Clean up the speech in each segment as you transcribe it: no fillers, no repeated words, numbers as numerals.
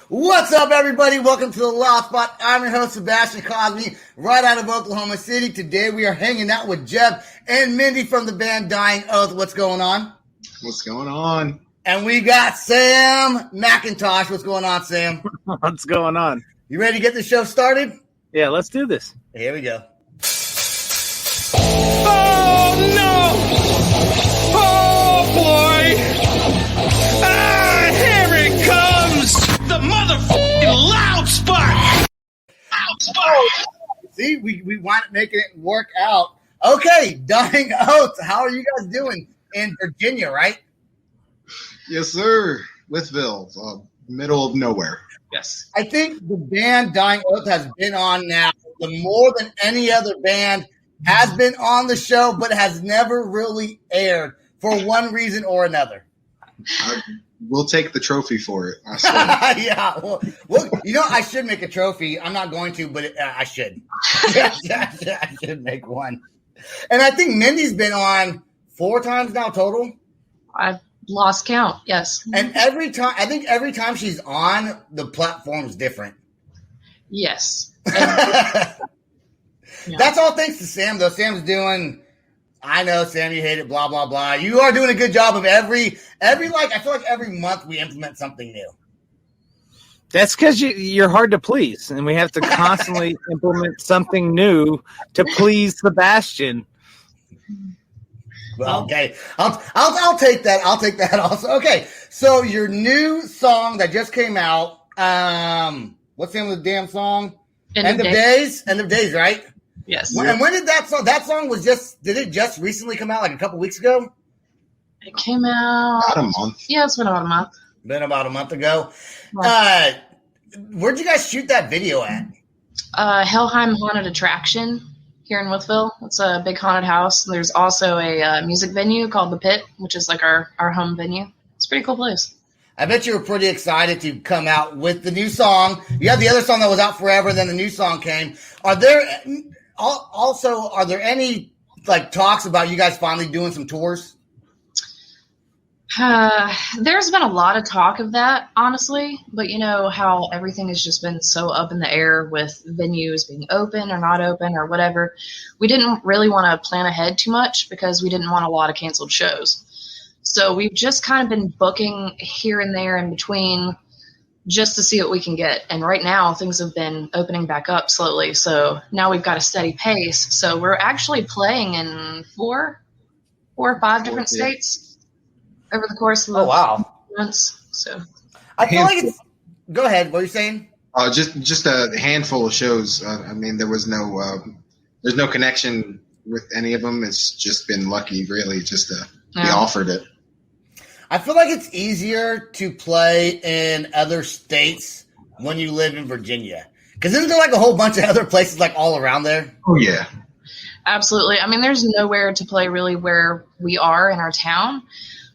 What's up, everybody? Welcome to The Loud Spot. I'm your host, Sebastian, right out of Oklahoma City. Today we are hanging out with Jeb and Mindy from the band Dying Oath. What's going on? What's going on? And we got Sam McIntosh. What's going on, Sam? What's going on? You ready to get the show started? Yeah, let's do this. Here we go. Oh, no! Oh, boy! Ah, here it comes! The motherfucking Loud Spot! Loud Spot! See, we want to make it work out. Okay, Dying Oath. How are you guys doing in Virginia, right? Yes, sir. Withville, middle of nowhere. Yes. I think the band Dying Oath has been on now more than any other band has been on the show, but has never really aired for one reason or another. We'll take the trophy for it. I swear. Yeah. Well, you know, I should make a trophy. I'm not going to, but I should. I should make one. And I think Mindy's been on 4 times now total. I've lost count. Yes. And every time she's on, the platform's different. Yes. Yeah. That's all thanks to Sam, though. Sam's doing, I know, Sam, you hate it, blah, blah, blah. You are doing a good job of I feel like every month we implement something new. That's because you're hard to please, and we have to constantly implement something new to please Sebastian. Well, okay. I'll take that. I'll take that also. Okay. So your new song that just came out, what's the name of the damn song? End of Days. End of Days, right? Yes. And when did that song did it just recently come out, like a couple weeks ago? It came out About a month. Yeah, it's been about a month. Been about a month ago. Right. Where'd you guys shoot that video at? Helheim Haunted Attraction here in Withville. It's a big haunted house. There's also a music venue called The Pit, which is like our home venue. It's a pretty cool place. I bet you were pretty excited to come out with the new song. You had the other song that was out forever, then the new song came. Are there any like talks about you guys finally doing some tours? There's been a lot of talk of that, honestly, but you know how everything has just been so up in the air with venues being open or not open or whatever. We didn't really want to plan ahead too much because we didn't want a lot of canceled shows. So we've just kind of been booking here and there in between just to see what we can get. And right now things have been opening back up slowly. So now we've got a steady pace. So we're actually playing in four or five different states over the course of the months. So I feel like it's – go ahead. What are you saying? Just a handful of shows. I mean, there's no connection with any of them. It's just been lucky, really, just to be offered it. I feel like it's easier to play in other states when you live in Virginia. Because isn't there like a whole bunch of other places like all around there? Oh, yeah. Absolutely. I mean, there's nowhere to play really where we are in our town.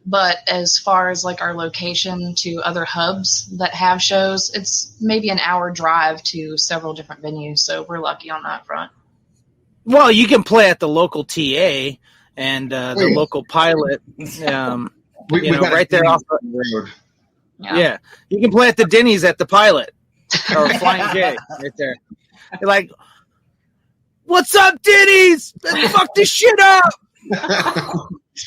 But as far as like our location to other hubs that have shows, it's maybe an hour drive to several different venues. So we're lucky on that front. Well, you can play at the local TA and the local pilot. Right there off the road. Yeah, you can play at the Denny's at the pilot or Flying J right there. You're like, "What's up, Denny's? Let's fuck this shit up."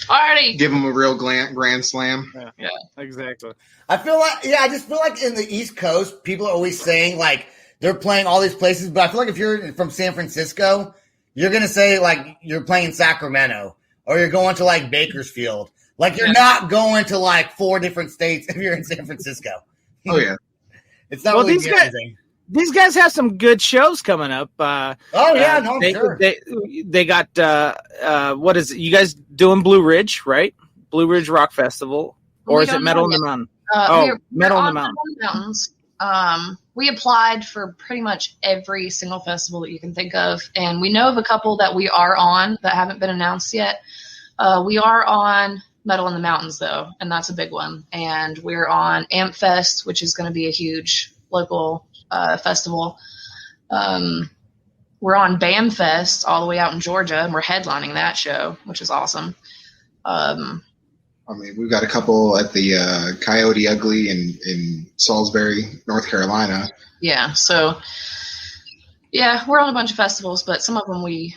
Party. Give them a real grand slam. Yeah, exactly. I just feel like in the East Coast, people are always saying like they're playing all these places, but I feel like if you're from San Francisco, you're gonna say like you're playing Sacramento or you're going to like Bakersfield. Like you're not going to like 4 different states if you're in San Francisco. Oh yeah, it's not really anything. These guys have some good shows coming up. Sure. They got what is it? You guys doing Blue Ridge, right? Blue Ridge Rock Festival, or is it Metal in the Mountain? Metal in the Mountains. We applied for pretty much every single festival that you can think of, and we know of a couple that we are on that haven't been announced yet. We are on Metal in the Mountains, though, and that's a big one. And we're on Amp Fest, which is going to be a huge local festival. We're on BAM Fest all the way out in Georgia, and we're headlining that show, which is awesome. I mean, we've got a couple at the Coyote Ugly in Salisbury, North Carolina. Yeah. So, yeah, we're on a bunch of festivals, but some of them we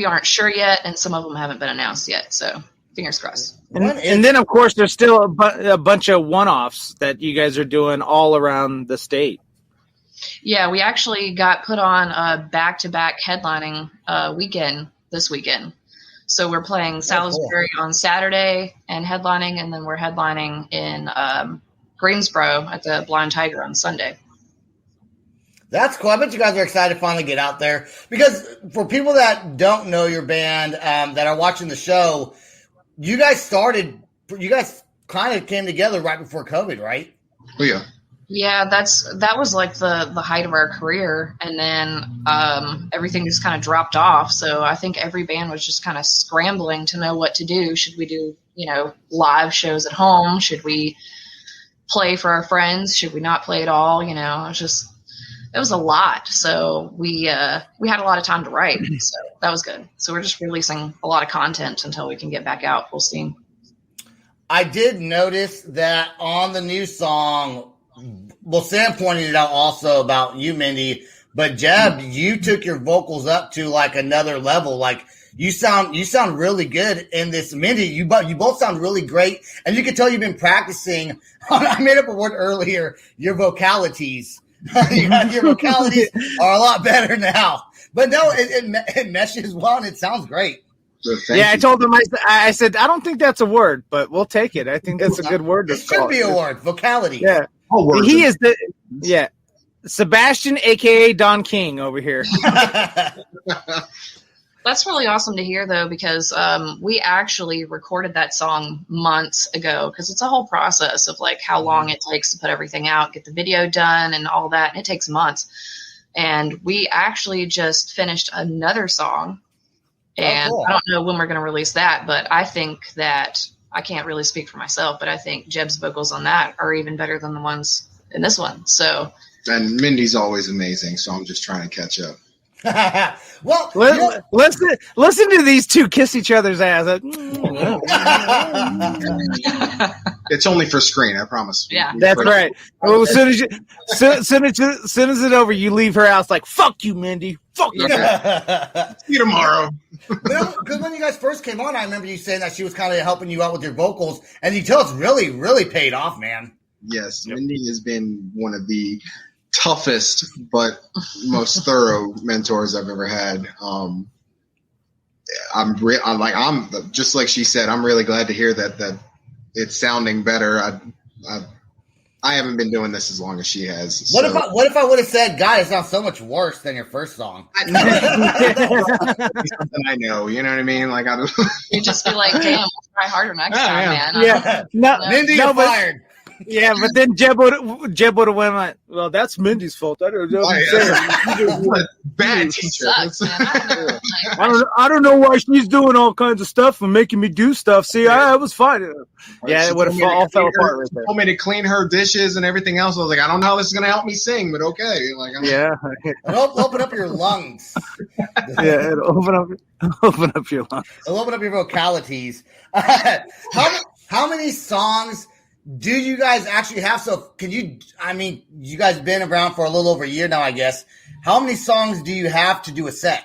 aren't sure yet, and some of them haven't been announced yet. So, fingers crossed. And then, of course, there's still a bunch of one-offs that you guys are doing all around the state. Yeah, we actually got put on a back-to-back headlining weekend this weekend. So we're playing Salisbury on Saturday and headlining, and then we're headlining in Greensboro at the Blind Tiger on Sunday. That's cool. I bet you guys are excited to finally get out there. Because for people that don't know your band, that are watching the show, you guys kind of came together right before COVID, right? Oh, yeah. Yeah, that was like the height of our career, and then everything just kind of dropped off. So I think every band was just kind of scrambling to know what to do. Should we do, live shows at home? Should we play for our friends? Should we not play at all? It was a lot. So we had a lot of time to write. So that was good. So we're just releasing a lot of content until we can get back out full steam. I did notice that on the new song. Well, Sam pointed it out also about you, Mindy, but Jeb, you took your vocals up to like another level. Like you sound really good in this. Mindy, you both sound really great, and you can tell you've been practicing. I made up a word earlier. Your vocalities, your vocalities are a lot better now. But no, it meshes well, and it sounds great. Yeah, I told him. I said I don't think that's a word, but we'll take it. I think that's a good word. It should be a word. Vocality. Yeah. He is Sebastian, aka Don King, over here. That's really awesome to hear, though, because we actually recorded that song months ago. Because it's a whole process of like how long it takes to put everything out, get the video done, and all that. And it takes months. And we actually just finished another song, and cool. I don't know when we're going to release that, but I think that. I can't really speak for myself, but I think Jeb's vocals on that are even better than the ones in this one. So, and Mindy's always amazing, so I'm just trying to catch up. Well, listen to these two kiss each other's ass. It's only for screen, I promise. Yeah, that's right. Well, as soon as it's over, you leave her house like "fuck you, Mindy, fuck you." See you tomorrow. Because when you guys first came on, I remember you saying that she was kind of helping you out with your vocals, and you tell it's really, really paid off, man. Yes, Mindy has been one of the toughest but most thorough mentors I've ever had. I'm just like she said. I'm really glad to hear that it's sounding better. I haven't been doing this as long as she has. What if I would have said, "God, it sounds so much worse than your first song"? Something I know, you know what I mean? Like you just be like, "Damn, we'll try harder next time, man." Yeah, Mindy, you're fired. Yeah, but then Jeb would have went like, "Well, that's Mindy's fault. I don't know what I'm saying." Bad teacher. Sucks, man. I don't know why she's doing all kinds of stuff and making me do stuff. See, I was fine. Yeah, it would have all fell apart right there. Told me to clean her dishes and everything else. I was like, I don't know how this is going to help me sing, but okay. It'll open up your lungs. Yeah, it'll open up your lungs. It'll open up your vocalities. How many songs do you guys actually have? So you guys been around for a little over a year now, I guess. How many songs do you have to do a set?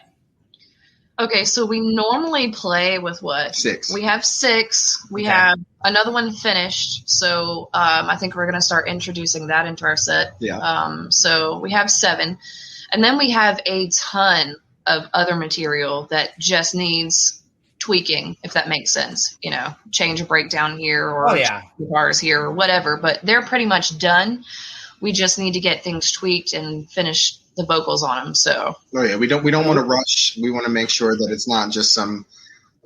Okay, so we normally play with what? 6. We have 6. We have another one finished. So I think we're going to start introducing that into our set. Yeah. So we have 7. And then we have a ton of other material that just needs tweaking, if that makes sense. Change a breakdown here or guitars here or whatever. But they're pretty much done. We just need to get things tweaked and finish the vocals on them. So we don't want to rush. We want to make sure that it's not just some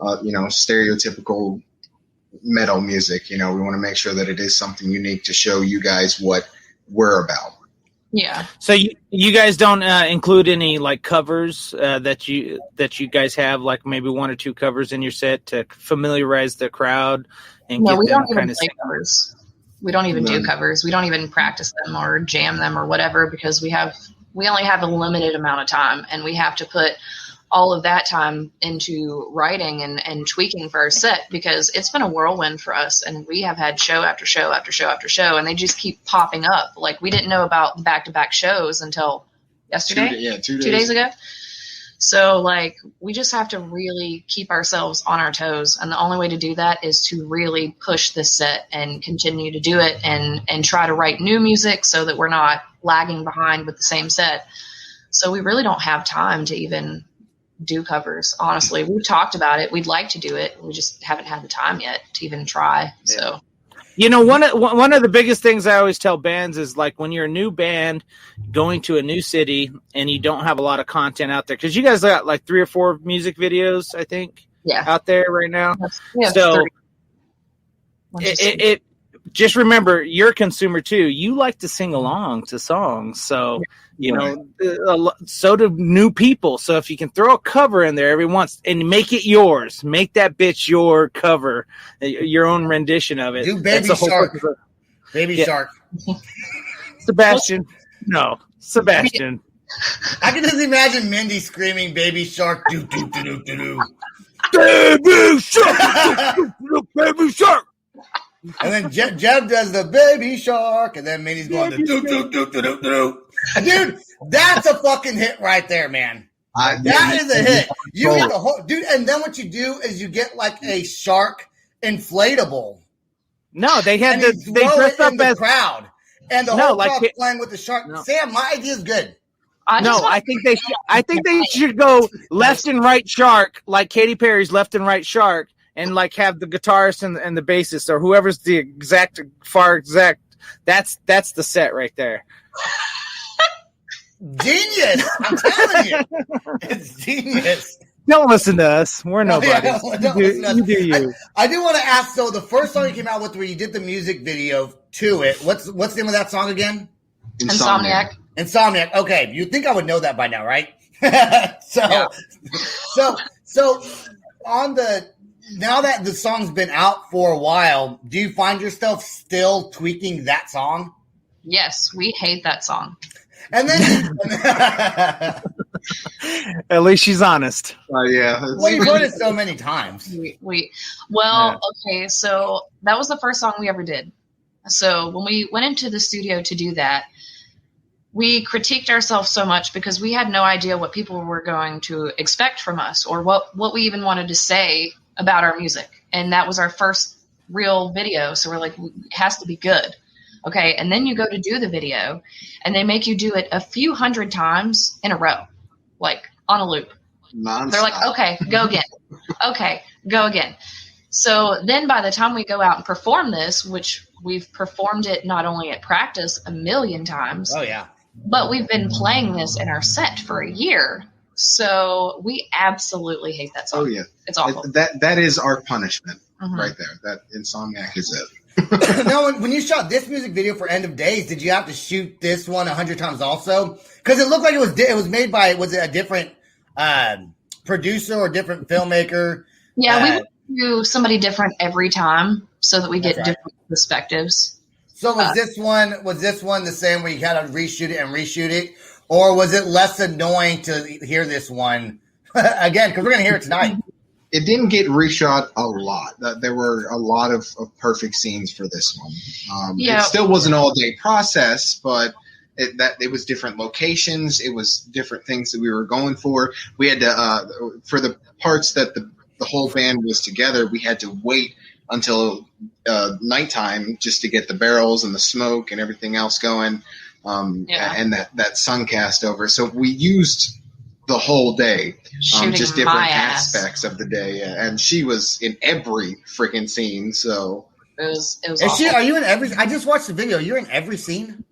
stereotypical metal music. We want to make sure that it is something unique to show you guys what we're about. Yeah. So you guys don't include any like covers that you guys have, like maybe 1 or 2 covers in your set to familiarize the crowd and no, get we them don't even kind of play covers. We don't even do covers. We don't even practice them or jam them or whatever because we only have a limited amount of time, and we have to put all of that time into writing and tweaking for our set, because it's been a whirlwind for us, and we have had show after show after show after show, and they just keep popping up. Like, we didn't know about the back-to-back shows until yesterday. 2 days ago. So, like, we just have to really keep ourselves on our toes. And the only way to do that is to really push this set and continue to do it and try to write new music so that we're not lagging behind with the same set. So we really don't have time to even do covers. Honestly, we've talked about it. We'd like to do it. We just haven't had the time yet to even try. Yeah. So. You know, one of the biggest things I always tell bands is, like, when you're a new band going to a new city and you don't have a lot of content out there, because you guys got like 3 or 4 music videos, I think, out there right now. So it just remember, you're a consumer too. You like to sing along to songs, so you know, so do new people. So if you can throw a cover in there every once and make it yours, make that bitch your cover, your own rendition of it. Do Baby Shark. Baby Shark. Sebastian. No, Sebastian. I can just imagine Mindy screaming Baby Shark. Do, do, do, do, do, do. Baby Shark. Baby Shark. And then Jeb does the Baby Shark, and then Mindy's going to do, do, do, do, do, do. Dude, that's a fucking hit right there, man. That is a hit. You get the whole dude, and then what you do is you get like a shark inflatable. No, they had they dressed up as the crowd, and the whole crowd playing with the shark. No. Sam, my idea is good. I think they should go left and right shark, like Katy Perry's Left and Right Shark, and like have the guitarist and the bassist or whoever's the exact. That's the set right there. Genius! I'm telling you, it's genius. Don't listen to us. We're nobody. You do you. I do want to ask. So the first song you came out with, where you did the music video to it, what's the name of that song again? Insomniac. Okay, you'd think I would know that by now, right? So on the now that the song's been out for a while, do you find yourself still tweaking that song? Yes, we hate that song. And then, at least she's honest. Yeah. Well, you've heard it so many times. Okay, so that was the first song we ever did. So when we went into the studio to do that, we critiqued ourselves so much because we had no idea what people were going to expect from us or what we even wanted to say about our music. And that was our first real video. So we're like, it has to be good. Okay, and then you go to do the video, and they make you do it a few hundred times in a row, like on a loop. Non-stop. They're like, okay, go again. Okay, go again. So then by the time we go out and perform this, which we've performed it not only at practice 1,000,000 times, but we've been playing this in our set for a year. So we absolutely hate that song. Oh, yeah. It's awful. That is our punishment right there. That Insomniac is it. Now, when you shot this music video for End of Days, did you have to shoot this one 100 times also? Because it looked like it was made by, was it a different producer or different filmmaker? Yeah, we would do somebody different every time so that we get different perspectives. So was this one the same where you had to reshoot it, or was it less annoying to hear this one again? Because we're gonna hear it tonight. It didn't get reshot a lot. There were a lot of perfect scenes for this one. It still was an all-day process, but it was different locations. It was different things that we were going for. We had to for the parts that the whole band was together, we had to wait until nighttime just to get the barrels and the smoke and everything else going, and that sun cast over. So we used the whole day, just different aspects of the day, and she was in every freaking scene. So it was. Are you in every? I just watched the video. You're in every scene,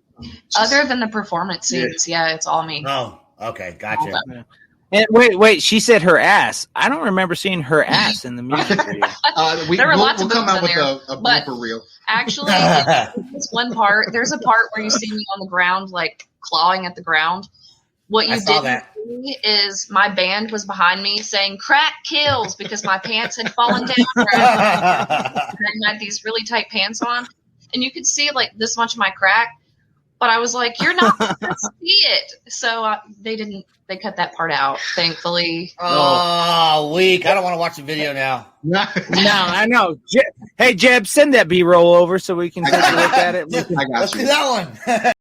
other than the performance scenes. Yeah, it's all me. Oh, okay, gotcha. And wait, she said her ass. I don't remember seeing her ass in the music video. There were lots of boobs come out in with there, a blooper reel. Actually, this one part, there's a part where you see me on the ground, like clawing at the ground. What you didn't see is my band was behind me saying "crack kills" because my pants had fallen down. And I had these really tight pants on, and you could see like this much of my crack. But I was like, you're not going to see it. So they cut that part out, thankfully. Oh, weak. I don't want to watch the video now. No, I know. Hey, Jeb, send that B-roll over so we can take a look at it. I got Let's you. do that one.